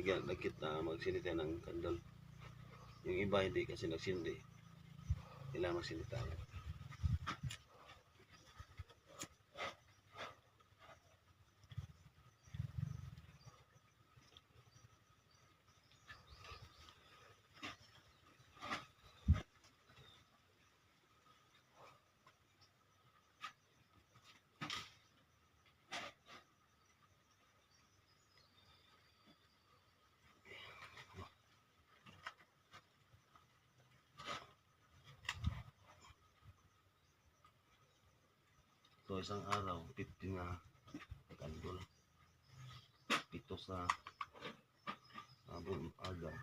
nagkita magsindi tayo ng kandol. Yung iba hindi kasi nagsindi. Kailangan magsindi tayo. So isang araw, 50 na kandol. 7 sa aga.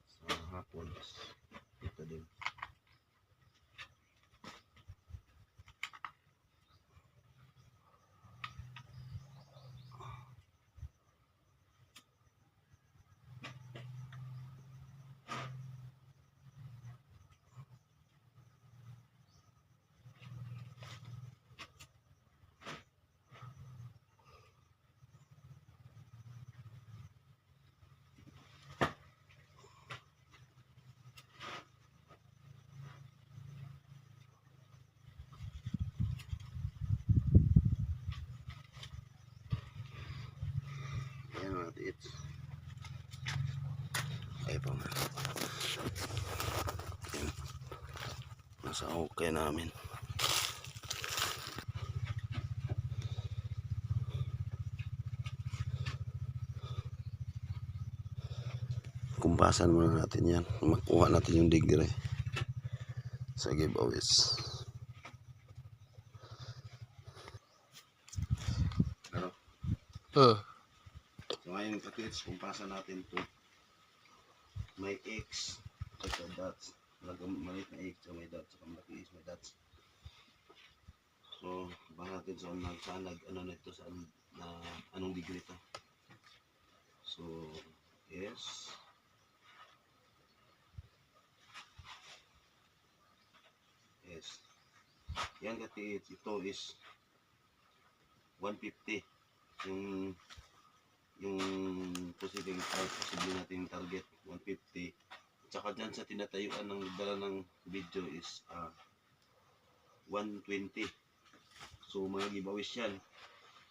Sa hapon, ito din. Ayan mga tiits. Ay pa nga. Ayan. Nasa hukay namin. Kumpasan muna natin yan. Makuha natin yung degree sa giveaways. Pero so ngayon ka-tiits, kumpasan natin to. May X at dots. Maliit na X so may dots. Saka malaki X may dots. So baka natin sa ano nito sa anong degree to. So yes. Yes. Yan ka-tiits, ito is 150 yung posible natin target 150. Tsaka dyan sa tinatayuan ng dala ng video is 120. So mga giveaways yan.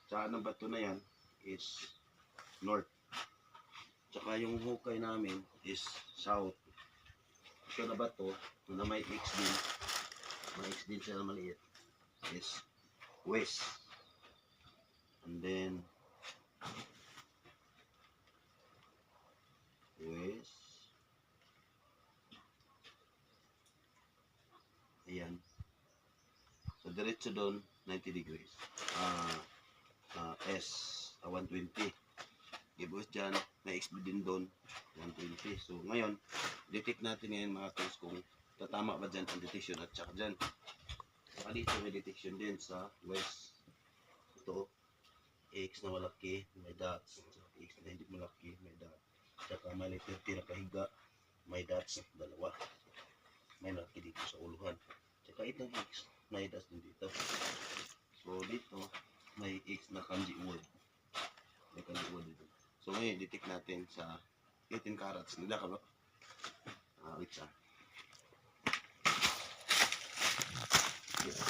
Tsaka ng bato na yan is north. Tsaka yung hukay namin is south. Ito na bato na may X din. May X din siya na maliit is west. And then west. Ayan. So diretso doon 90 degrees. S 120. Giveaways dyan, may XB din doon 120. So ngayon, detect natin ngayon mga tools kung tatama ba dyan ang detection at saka dyan. Saka dito may detection din sa west. Ito, X na malaki, may dots. X na hindi malaki, may dots. Saka may letter T na kahiga, may dots, dalawa. May malaki dito sa uluhan. Saka itong X, may dots din dito. So dito, may X na kanji word. May kanji word dito. So ngayon, detect natin sa 18 carats. Nila ka ba? Wait sa.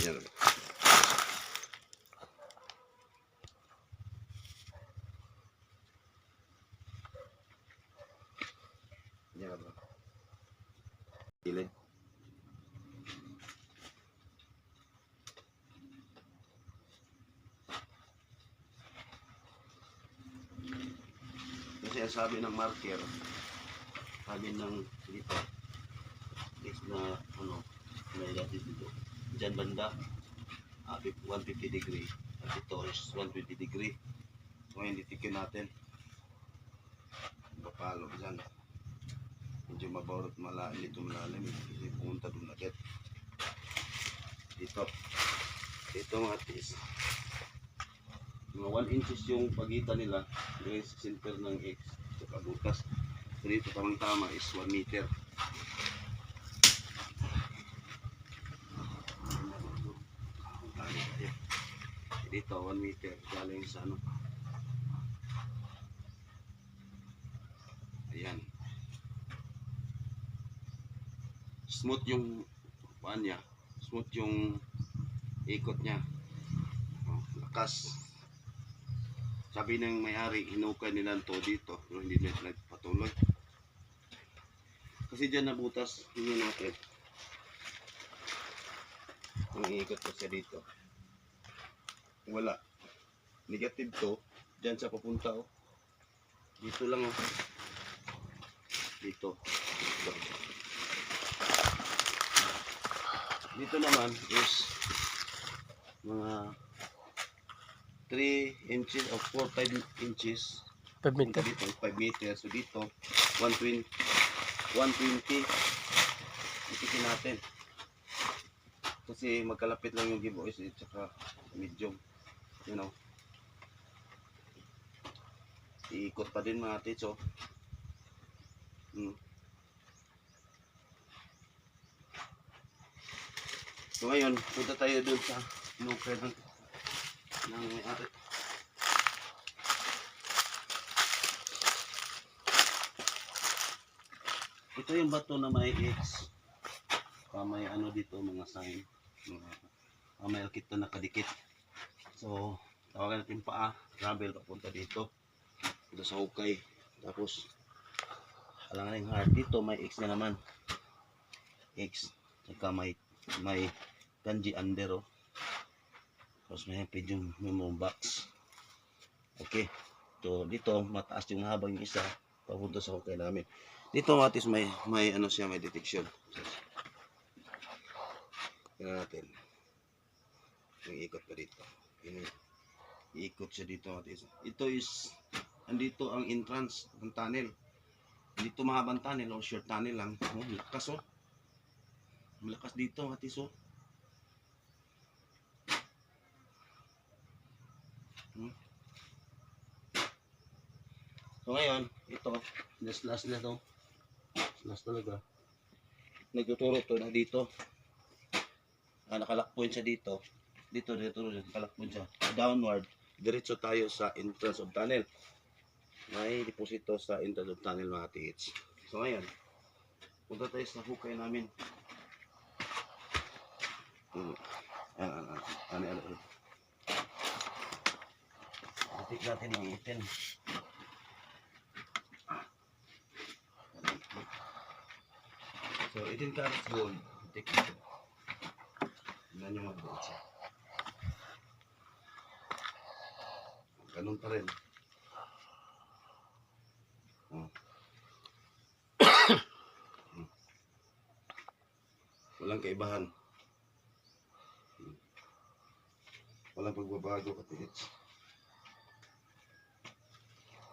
Yan. Yan ba? Gilid. Kasi sabi ng marker, sabi ng dito, is na ano, may dati dito. Diyan banda, 150 degree. At ito is 120 degree. So ngayon ditikin natin. Papalo dyan. Medyo mabaurot malalim dito malalim. Hindi pumunta doon agad. Dito. Dito mga tis. Mga 1 inches yung pagitan nila ngayon sa center ng X saka butas. So dito tamang tama is 1 meter. Dito 1 meter galing sa ano Ayan. Smooth yung paan niya. Smooth yung ikot niya. Oh, lakas. Sabi ng may-ari, hinukay nila to dito. Pero hindi nila nagpatuloy. Kasi dyan nabutas. Hindi natin. Ang iikot ko siya dito. Wala. Negative to. Dyan siya papunta oh. Dito lang oh. Dito. Dito naman is mga 3 inches or 4-5 inches. 5 meter. Dito 5 meters. So dito 120. 120. Itikin natin. Kasi magkalapit lang yung giveaways at saka medium. You know. Iikot pa din mga tits oh. So ngayon, punta tayo doon sa lukay ng may-ari. Ito yung bato na may X. May ano dito, mga sign. May kita nakadikit. So, tawagan natin paa. Travel papunta dito. Dito sa hukay. Tapos, halangan yung heart. Dito may X na naman. X. Saka may kanji under oh. Tapos may yung memo box. Okay. So dito mataas yung habang yung isa papunta sa hukay namin. Dito matis may ano siya, may detection. Tingnan natin. Yung ikot pa dito. Iikot siya dito matis. Ito is andito ang entrance ng tunnel. Dito mahabang tunnel o short tunnel lang. Oh, lakas oh. Malakas dito matis oh. So ngayon, ito, last na to. Last talaga. Nagtuturo to na dito. Nakalakpoint siya dito. Dito, nakalakpoint siya. Downward, diretso tayo sa entrance of tunnel. May deposito sa entrance of tunnel mga tits. So ngayon, punta tayo sa hukay namin. Ano. Itik natin yung itin. So, 18 carats gold. Itik natin. Tignan nyo mag-gold siya. Ganun pa rin. Oh. Walang kaibahan. Walang pagbabago katits.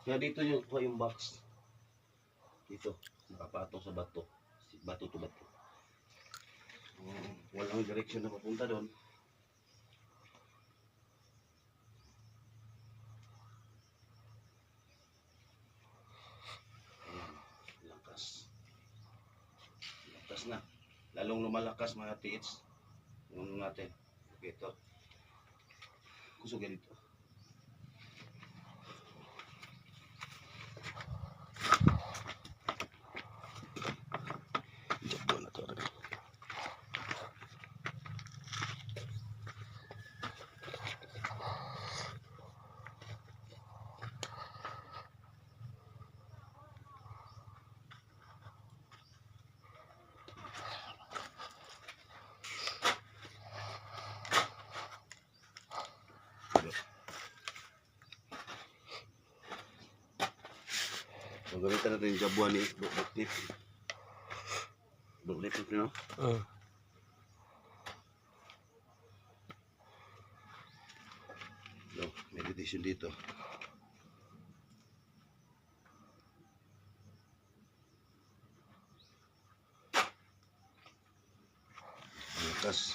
Kaya dito yung box. Dito. Nakapatong sa bato. Bato to bato. Walang direksyon na papunta doon. Ayan. Lakas. Lakas na. Lalong lumalakas mga tits. Yung natin. Ito. Kusugin dito. So, gamitan natin yung jabuan ni Buklip. Buklip ito, no? So, meditation dito. Lakas.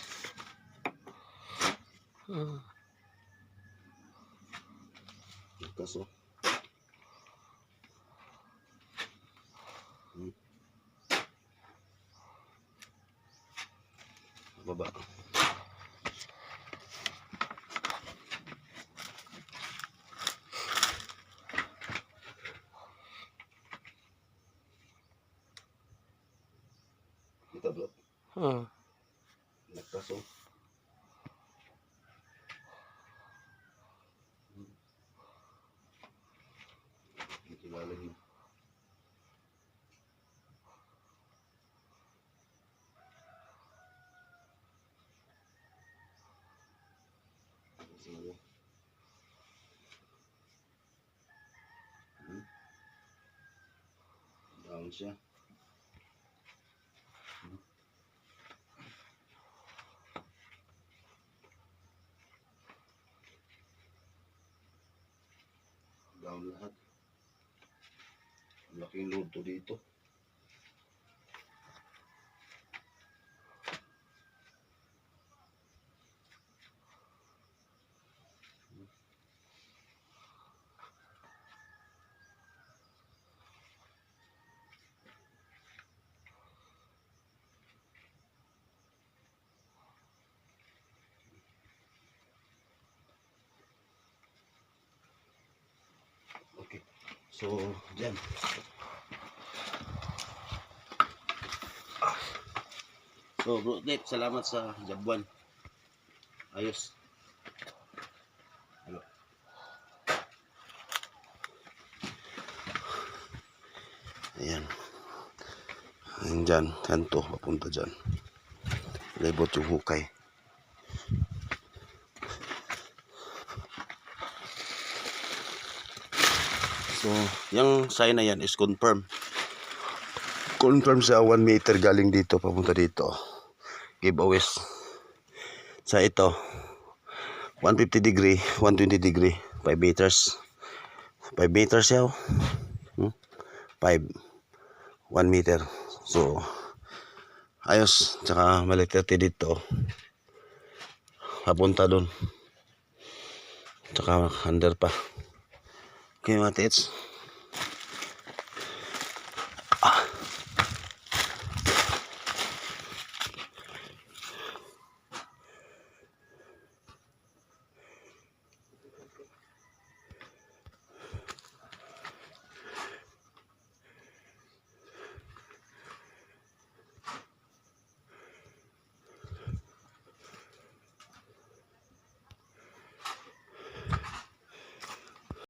Lakas, oh. Baba. Hmm. Nagtaso. Ito lalagyan. So, down siya. Down lahat. Laking load to dito. Okay. So, dyan. So, bro, Dave, salamat sa Jabuan. Ayos. Hello. Ayan. Ayan dyan. Kanto, papunta dyan. Labot yung hukay. So, yung sign na yan is confirm. Confirm sa 1 meter galing dito, papunta dito. Giveaways. Sa ito, 150 degree, 120 degree, 5 meters. 5 meters yaw. 5. 1 meter. So, ayos. Tsaka malitrete dito. Papunta doon. Tsaka under pa. Okay mga tits.